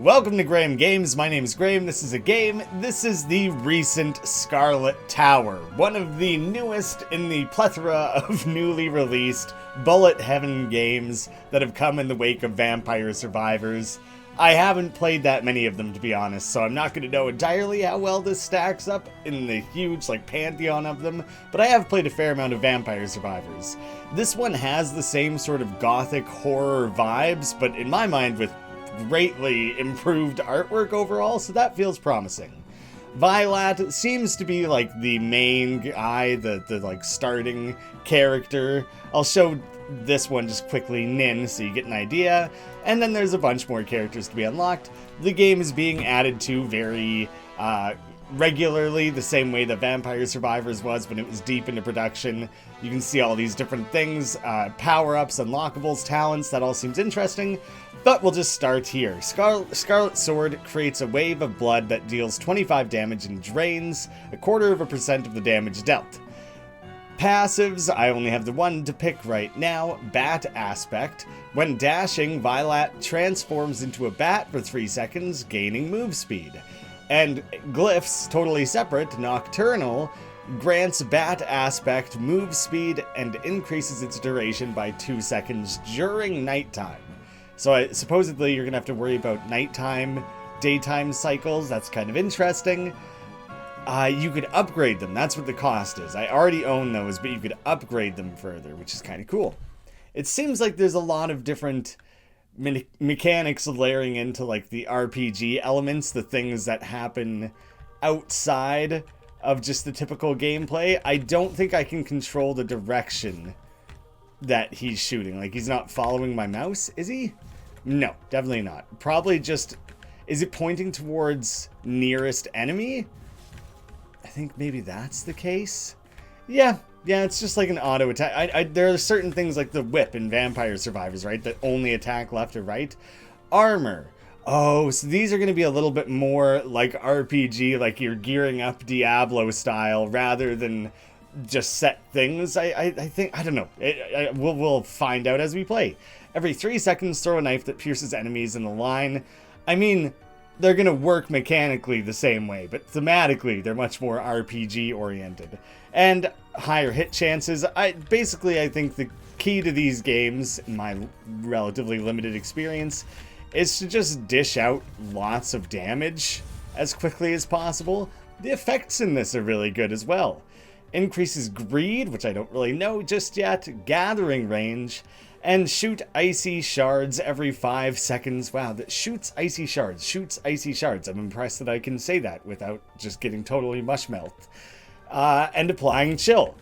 Welcome to Graeme Games. My name is Graeme. This is a game. This is the recent Scarlet Tower, one of the newest in the plethora of newly released bullet heaven games that have come in the wake of Vampire Survivors. I haven't played that many of them, to be honest, so I'm not going to know entirely how well this stacks up in the huge, pantheon of them, but I have played a fair amount of Vampire Survivors. This one has the same sort of gothic horror vibes, but in my mind with greatly improved artwork overall, so that feels promising. Violet seems to be the main guy, the starting character. I'll show this one just quickly, Nin, so you get an idea. And then there's a bunch more characters to be unlocked. The game is being added to very regularly, the same way that Vampire Survivors was when it was deep into production. You can see all these different things, power-ups, unlockables, talents, that all seems interesting. But we'll just start here. Scarlet Sword creates a wave of blood that deals 25 damage and drains 0.25% of the damage dealt. Passives, I only have the one to pick right now. Bat Aspect. When dashing, Violet transforms into a bat for 3 seconds, gaining move speed. And Glyphs, totally separate, Nocturnal, grants Bat Aspect move speed and increases its duration by 2 seconds during nighttime. So supposedly you're going to have to worry about nighttime, daytime cycles. That's kind of interesting. You could upgrade them. That's what the cost is. I already own those, but you could upgrade them further, which is kind of cool. It seems like there's a lot of different mechanics layering into the RPG elements, the things that happen outside of just the typical gameplay. I don't think I can control the direction that he's shooting. He's not following my mouse, is he? No, definitely not. Probably just, is it pointing towards nearest enemy? I think maybe that's the case. Yeah, it's just like an auto attack. There are certain things like the whip in Vampire Survivors, right, that only attack left or right. Armor. Oh, so these are going to be a little bit more like RPG, like you're gearing up Diablo style rather than just set things. I think, I don't know. We'll find out as we play. Every 3 seconds, throw a knife that pierces enemies in the line. I mean, they're going to work mechanically the same way, but thematically, they're much more RPG-oriented. And higher hit chances. I think the key to these games, in my relatively limited experience, is to just dish out lots of damage as quickly as possible. The effects in this are really good as well. Increases greed, which I don't really know just yet, gathering range, and shoot icy shards every 5 seconds. Wow, that shoots icy shards. I'm impressed that I can say that without just getting totally mushmelt. And applying chill.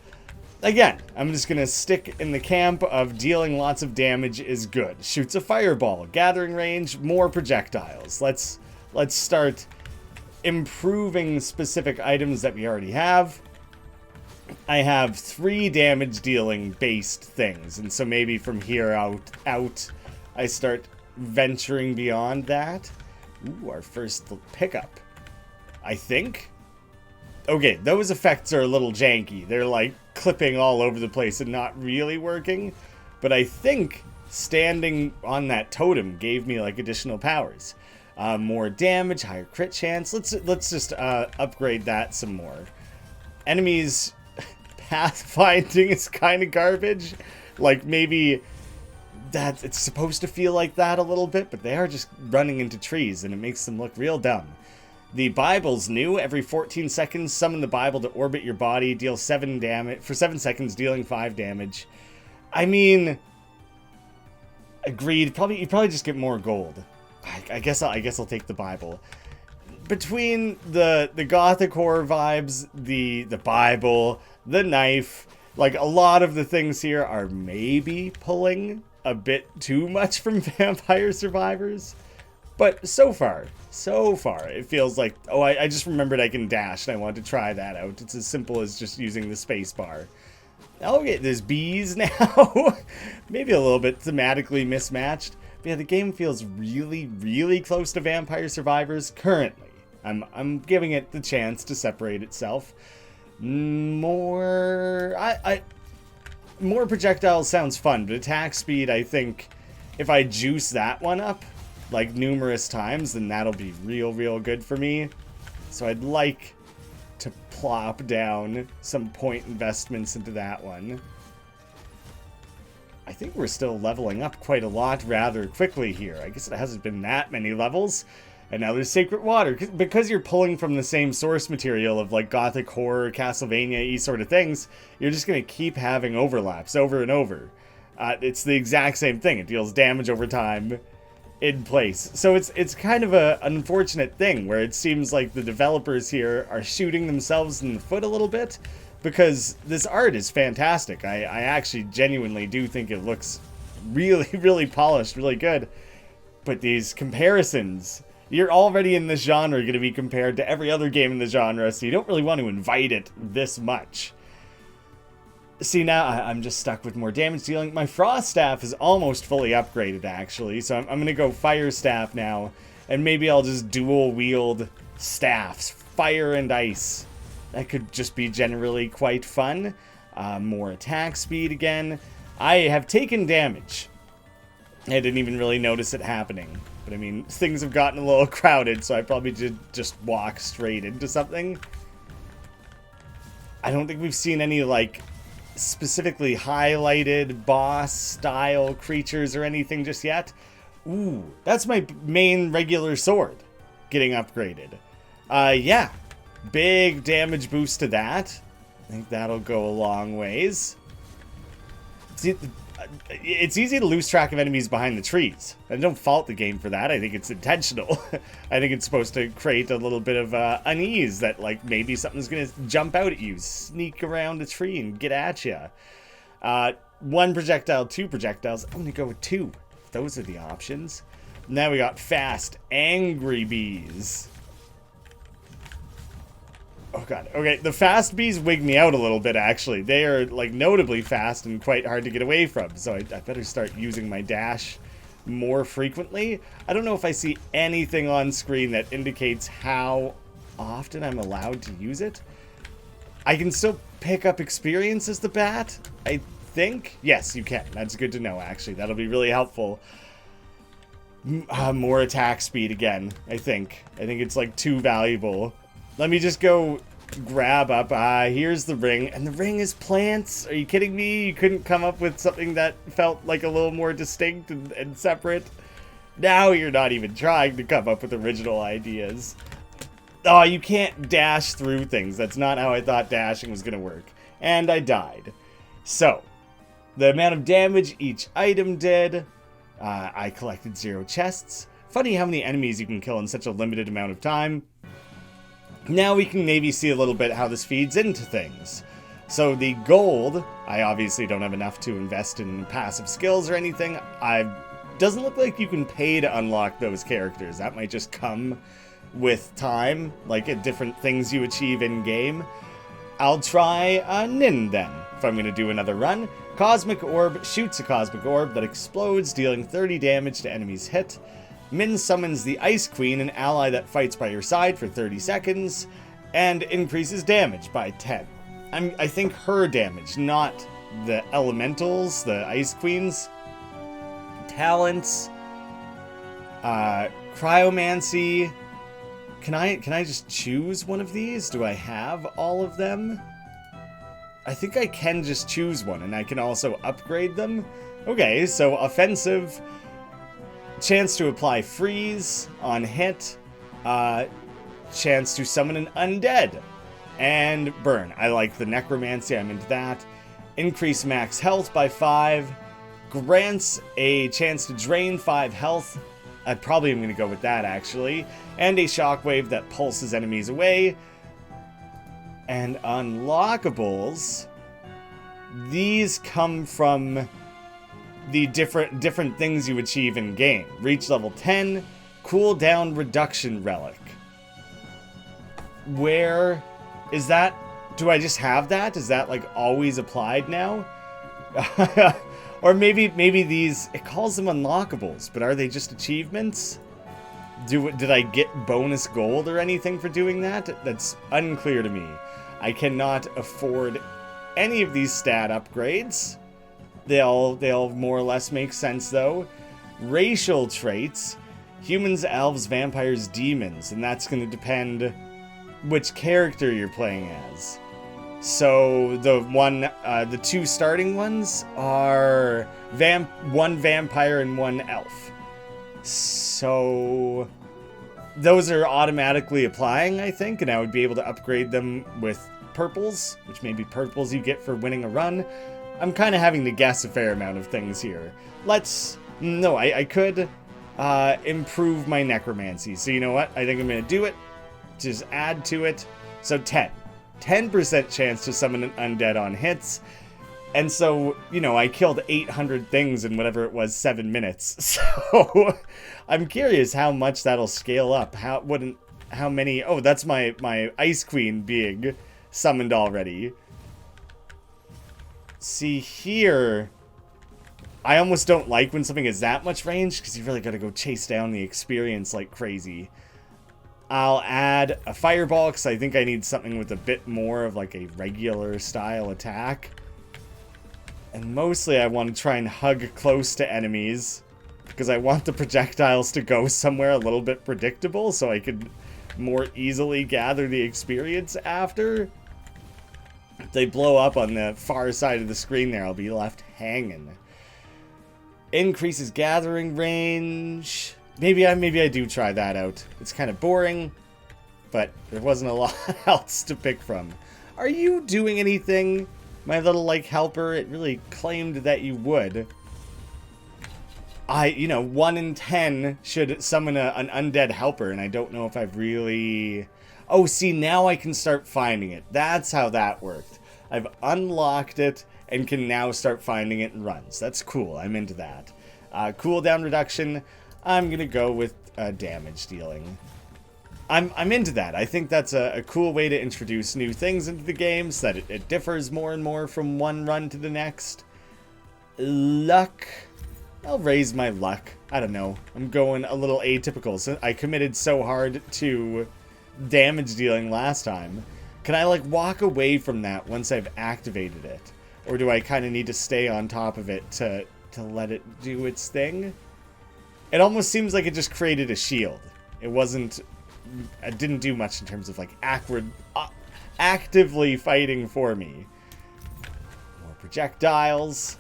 Again, I'm just gonna stick in the camp of dealing lots of damage is good. Shoots a fireball, gathering range, more projectiles. Let's start improving specific items that we already have. I have 3 damage dealing based things, and so maybe from here out I start venturing beyond that. Ooh, our first pickup, I think. Okay, those effects are a little janky. They're clipping all over the place and not really working, but I think standing on that totem gave me additional powers. More damage, higher crit chance. Let's just upgrade that some more. Enemies pathfinding is kind of garbage. Maybe that it's supposed to feel like that a little bit, but they are just running into trees and it makes them look real dumb. The Bible's new. Every 14 seconds, summon the Bible to orbit your body, deal 7 damage for 7 seconds, dealing 5 damage. I mean, agreed. You probably just get more gold. I guess I'll take the Bible. Between the gothic horror vibes, the Bible, the knife, a lot of the things here are maybe pulling a bit too much from Vampire Survivors. But so far, it feels like, oh, I just remembered I can dash and I want to try that out. It's as simple as just using the space bar. Okay, there's bees now. Maybe a little bit thematically mismatched. But yeah, the game feels really, really close to Vampire Survivors currently. I'm giving it the chance to separate itself. More projectiles sounds fun, but attack speed, I think, if I juice that one up, like numerous times, then that'll be real good for me. So I'd like to plop down some point investments into that one. I think we're still leveling up quite a lot rather quickly here. I guess it hasn't been that many levels. And now there's Sacred Water. Because you're pulling from the same source material of like Gothic Horror, Castlevania-y sort of things, you're just going to keep having overlaps over and over. It's the exact same thing. It deals damage over time in place. So it's kind of an unfortunate thing where it seems like the developers here are shooting themselves in the foot a little bit, because this art is fantastic. I actually genuinely do think it looks really polished, really good. But these comparisons, you're already in this genre going to be compared to every other game in the genre, so you don't really want to invite it this much. See, now I'm just stuck with more damage dealing. My Frost Staff is almost fully upgraded, actually, so I'm going to go Fire Staff now, and maybe I'll just dual wield staffs, Fire and Ice. That could just be generally quite fun. More attack speed again. I have taken damage. I didn't even really notice it happening. But I mean, things have gotten a little crowded, so I probably did just walk straight into something. I don't think we've seen any, like, specifically highlighted boss-style creatures or anything just yet. Ooh, that's my main regular sword getting upgraded. Yeah. Big damage boost to that. I think that'll go a long ways. See, it's easy to lose track of enemies behind the trees. I don't fault the game for that. I think it's intentional. I think it's supposed to create a little bit of unease that, like, maybe something's going to jump out at you, sneak around a tree and get at you. 1 projectile, 2 projectiles. I'm going to go with 2. Those are the options. Now we got fast, angry bees. Oh god, okay, the fast bees wig me out a little bit, actually. They are, like, notably fast and quite hard to get away from, so I better start using my dash more frequently. I don't know if I see anything on screen that indicates how often I'm allowed to use it. I can still pick up experience as the bat, I think. Yes, you can. That's good to know, actually. That'll be really helpful. More attack speed again, I think. I think it's, like, too valuable. Let me just go grab up. Here's the ring. And the ring is plants. Are you kidding me? You couldn't come up with something that felt like a little more distinct and separate? Now you're not even trying to come up with original ideas. Oh, you can't dash through things. That's not how I thought dashing was going to work. And I died. So, the amount of damage each item did. I collected 0 chests. Funny how many enemies you can kill in such a limited amount of time. Now we can maybe see a little bit how this feeds into things. So the gold, I obviously don't have enough to invest in passive skills or anything. Doesn't look like you can pay to unlock those characters. That might just come with time, like at different things you achieve in-game. I'll try Nin then, if I'm going to do another run. Cosmic Orb shoots a Cosmic Orb that explodes, dealing 30 damage to enemies hit. Min summons the Ice Queen, an ally that fights by your side for 30 seconds, and increases damage by 10. I think her damage, not the elementals, the Ice Queen's talents. Cryomancy. Can I just choose one of these? Do I have all of them? I think I can just choose one, and I can also upgrade them. Okay, so offensive. Chance to apply freeze on hit, chance to summon an undead, and burn. I like the necromancy, I'm into that. Increase max health by 5, grants a chance to drain 5 health. I probably am going to go with that, actually. And a shockwave that pulses enemies away. And unlockables, these come from the different things you achieve in game. Reach level 10, cooldown reduction relic. Where is that? Do I just have that? Is that like always applied now? Or maybe these, it calls them unlockables, but are they just achievements? Did I get bonus gold or anything for doing that? That's unclear to me. I cannot afford any of these stat upgrades. They'll more or less make sense, though. Racial traits. humans, elves, vampires, demons, and that's going to depend which character you're playing as. So the two starting ones are one vampire and one elf. So those are automatically applying, I think, and I would be able to upgrade them with purples, which may be purples you get for winning a run. I'm kind of having to guess a fair amount of things here. I could improve my necromancy. So you know what? I think I'm going to do it. Just add to it. So 10% chance to summon an undead on hits. And so, I killed 800 things in whatever it was, 7 minutes. So I'm curious how much that'll scale up. How many... Oh, that's my Ice Queen being summoned already. See, here... I almost don't like when something has that much range, because you really got to go chase down the experience like crazy. I'll add a fireball, because I think I need something with a bit more of like a regular style attack. And mostly I want to try and hug close to enemies, because I want the projectiles to go somewhere a little bit predictable, so I could more easily gather the experience after. If they blow up on the far side of the screen there, I'll be left hanging. Increases gathering range. Maybe I do try that out. It's kind of boring, but there wasn't a lot else to pick from. Are you doing anything, my little, helper? It really claimed that you would. 1 in 10 should summon an undead helper, and I don't know if I've really... Oh, see, now I can start finding it. That's how that worked. I've unlocked it and can now start finding it in runs. That's cool. I'm into that. Cooldown reduction. I'm going to go with damage dealing. I'm into that. I think that's a cool way to introduce new things into the game so that it differs more and more from one run to the next. Luck. I'll raise my luck. I don't know. I'm going a little atypical. So I committed so hard to damage dealing last time. Can I walk away from that once I've activated it? Or do I kind of need to stay on top of it to let it do its thing? It almost seems like it just created a shield. It didn't do much in terms of actively fighting for me. More projectiles.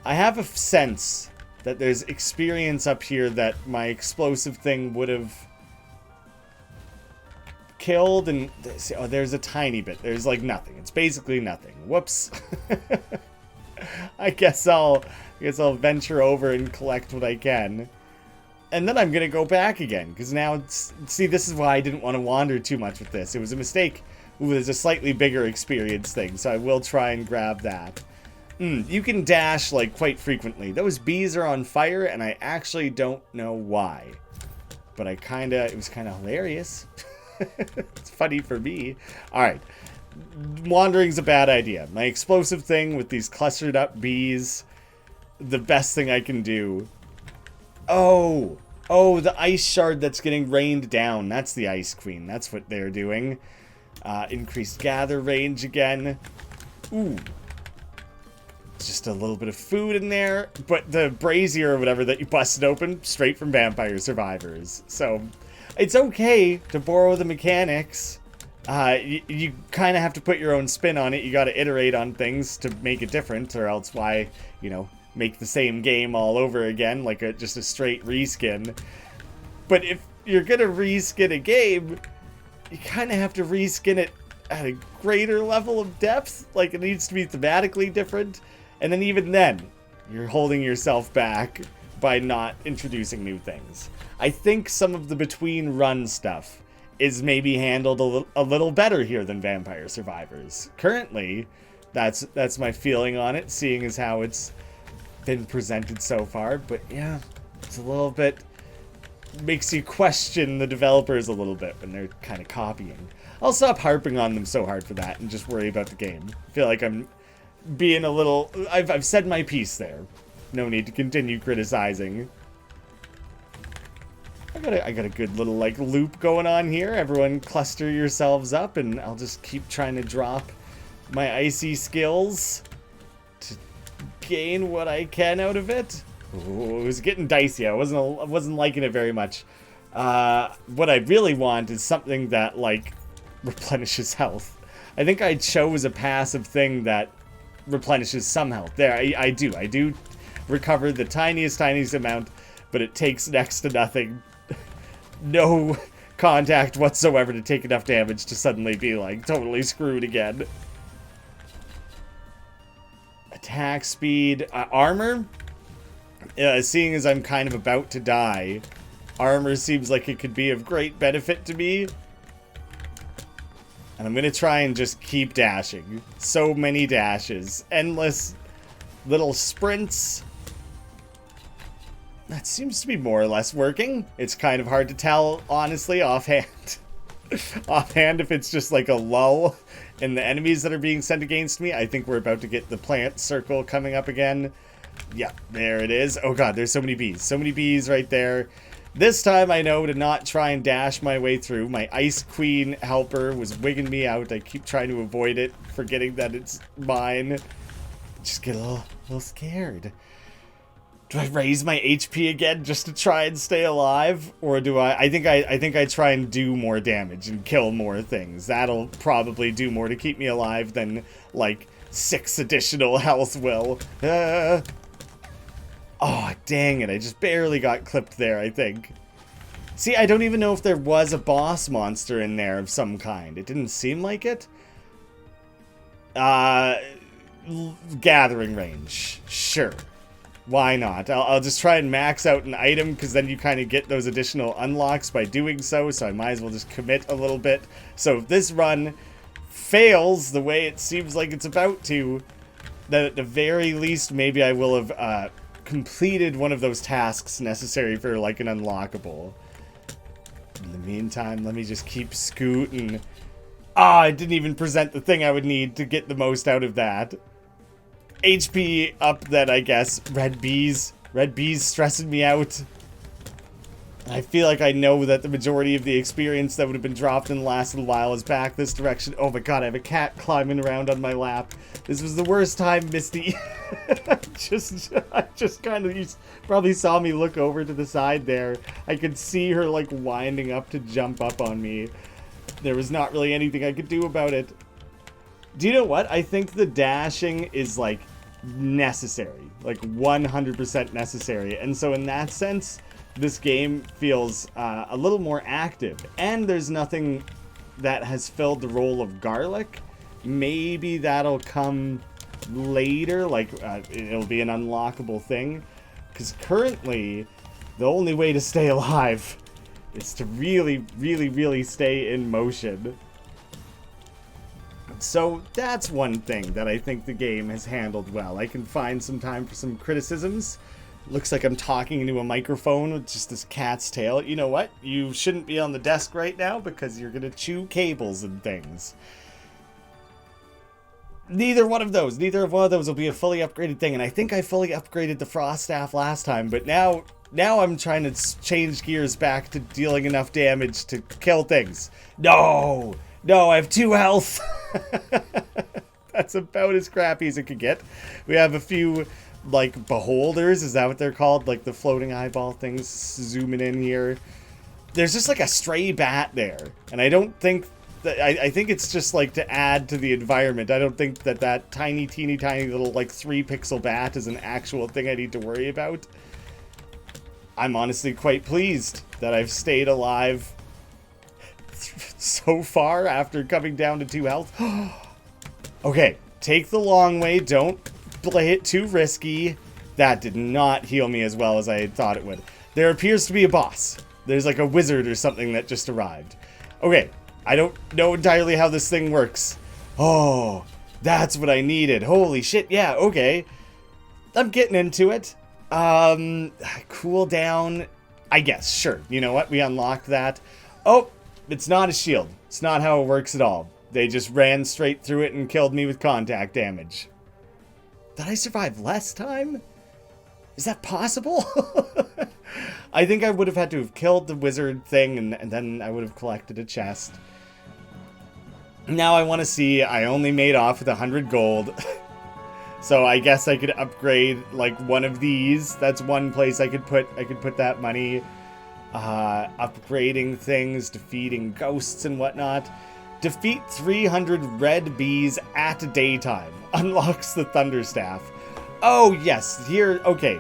I have a sense that there's experience up here that my explosive thing would have killed, and there's a tiny bit. There's nothing. It's basically nothing. Whoops. I guess I'll venture over and collect what I can. And then I'm going to go back again, because now, see, this is why I didn't want to wander too much with this. It was a mistake. Ooh, there's a slightly bigger experience thing, so I will try and grab that. You can dash, quite frequently. Those bees are on fire, and I actually don't know why. But it was kind of hilarious. It's funny for me. Alright. Wandering's a bad idea. My explosive thing with these clustered up bees, the best thing I can do. Oh, the ice shard that's getting rained down. That's the Ice Queen. That's what they're doing. Increased gather range again. Ooh. Just a little bit of food in there. But the brazier or whatever that you busted open, straight from Vampire Survivors. So, it's okay to borrow the mechanics. You kind of have to put your own spin on it. You got to iterate on things to make it different, or else why, make the same game all over again, just a straight reskin. But if you're going to reskin a game, you kind of have to reskin it at a greater level of depth. It needs to be thematically different. And then even then, you're holding yourself back by not introducing new things. I think some of the between run stuff is maybe handled a little better here than Vampire Survivors. Currently, that's my feeling on it, seeing as how it's been presented so far. But yeah, it's a little bit... makes you question the developers a little bit when they're kind of copying. I'll stop harping on them so hard for that and just worry about the game. I feel like I'm being a little... I've said my piece there. No need to continue criticizing. I got a good little loop going on here. Everyone cluster yourselves up, and I'll just keep trying to drop my icy skills to gain what I can out of it. Ooh, it was getting dicey. I wasn't liking it very much. What I really want is something that, like, replenishes health. I think I chose a passive thing that replenishes some health. There, I do recover the tiniest amount, but it takes next to nothing. No contact whatsoever to take enough damage to suddenly be, like, totally screwed again. Attack speed. Armor? Seeing as I'm kind of about to die, armor seems like it could be of great benefit to me. And I'm gonna try and just keep dashing. So many dashes. Endless little sprints. That seems to be more or less working. It's kind of hard to tell, honestly, offhand. Offhand, if it's just like a lull in the enemies that are being sent against me. I think we're about to get the plant circle coming up again. Yeah, there it is. Oh god, there's so many bees. So many bees right there. This time I know to not try and dash my way through. My Ice Queen helper was wigging me out. I keep trying to avoid it, forgetting that it's mine. Just get a little scared. Do I raise my HP again just to try and stay alive? Or do I think I try and do more damage and kill more things. That'll probably do more to keep me alive than, like, 6 additional health will. Oh, dang it. I just barely got clipped there, I think. See, I don't even know if there was a boss monster in there of some kind. It didn't seem like it. Gathering range. Sure. Why not? I'll just try and max out an item, because then you kind of get those additional unlocks by doing so I might as well just commit a little bit. So if this run fails the way it seems like it's about to, then at the very least, maybe I will have completed one of those tasks necessary for, like, an unlockable. In the meantime, let me just keep scooting. Ah, I didn't even present the thing I would need to get the most out of that. HP up then, I guess. Red bees. Red bees stressing me out. I feel like I know that the majority of the experience that would have been dropped in the last little while is back this direction. Oh my god, I have a cat climbing around on my lap. This was the worst time, Misty. I just kind of, you probably saw me look over to the side there. I could see her, like, winding up to jump up on me. There was not really anything I could do about it. Do you know what? I think the dashing is, like, necessary. Like, 100% necessary. And so in that sense, this game feels a little more active. And there's nothing that has filled the role of garlic. Maybe that'll come later, like it'll be an unlockable thing. Because currently, the only way to stay alive is to really stay in motion. So that's one thing that I think the game has handled well. I can find some time for some criticisms. Looks like I'm talking into a microphone with just this cat's tail. You know what? You shouldn't be on the desk right now because you're gonna chew cables and things. Neither one of those will be a fully upgraded thing, and I think I fully upgraded the Frost Staff last time, but now I'm trying to change gears back to dealing enough damage to kill things. No, I have 2 health. That's about as crappy as it could get. We have a few, like, beholders, is that what they're called? Like the floating eyeball things, zooming in here. There's just like a stray bat there, and I don't think that, I think it's just like to add to the environment. I don't think that teeny little, like, 3-pixel bat is an actual thing I need to worry about. I'm honestly quite pleased that I've stayed alive so far after coming down to 2 health. Okay, take the long way. Don't play it too risky. That did not heal me as well as I had thought it would. There appears to be a boss. There's like a wizard or something that just arrived. Okay, I don't know entirely how this thing works. Oh, that's what I needed. Holy shit, yeah, okay. I'm getting into it. Cool down, I guess, sure. You know what, we unlocked that. Oh, it's not a shield. It's not how it works at all. They just ran straight through it and killed me with contact damage. Did I survive less time? Is that possible? I think I would have had to have killed the wizard thing, and then I would have collected a chest. Now I want to see, I only made off with 100 gold. So I guess I could upgrade like one of these. That's one place I could put that money. Upgrading things, defeating ghosts and whatnot. Defeat 300 red bees at daytime. Unlocks the Thunderstaff. Oh yes, here, okay.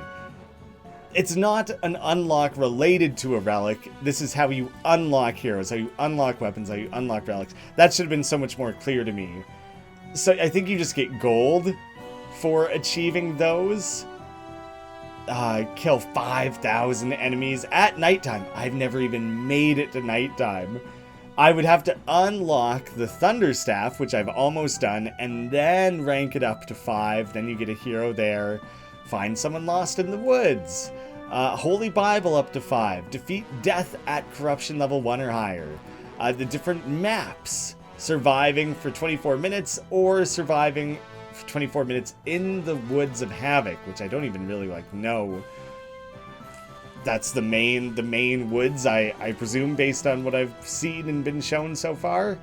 It's not an unlock related to a relic. This is how you unlock heroes, how you unlock weapons, how you unlock relics. That should have been so much more clear to me. So I think you just get gold for achieving those. Kill 5,000 enemies at nighttime. I've never even made it to nighttime. I would have to unlock the Thunderstaff, which I've almost done, and then rank it up to 5. Then you get a hero there. Find someone lost in the woods. Holy Bible up to 5. Defeat death at corruption level 1 or higher. The different maps. Surviving for 24 minutes or surviving for 24 minutes in the Woods of Havoc, which I don't even really know. That's the main woods, I presume, based on what I've seen and been shown so far.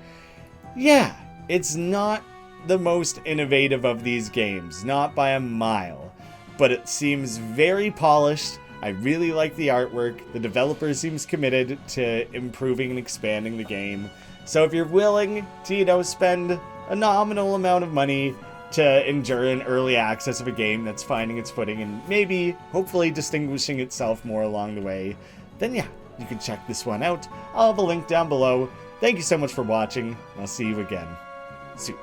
Yeah, it's not the most innovative of these games, not by a mile, but it seems very polished. I really like the artwork. The developer seems committed to improving and expanding the game. So if you're willing to, spend a nominal amount of money to endure an early access of a game that's finding its footing and maybe, hopefully, distinguishing itself more along the way, then yeah, you can check this one out. I'll have a link down below. Thank you so much for watching. I'll see you again soon.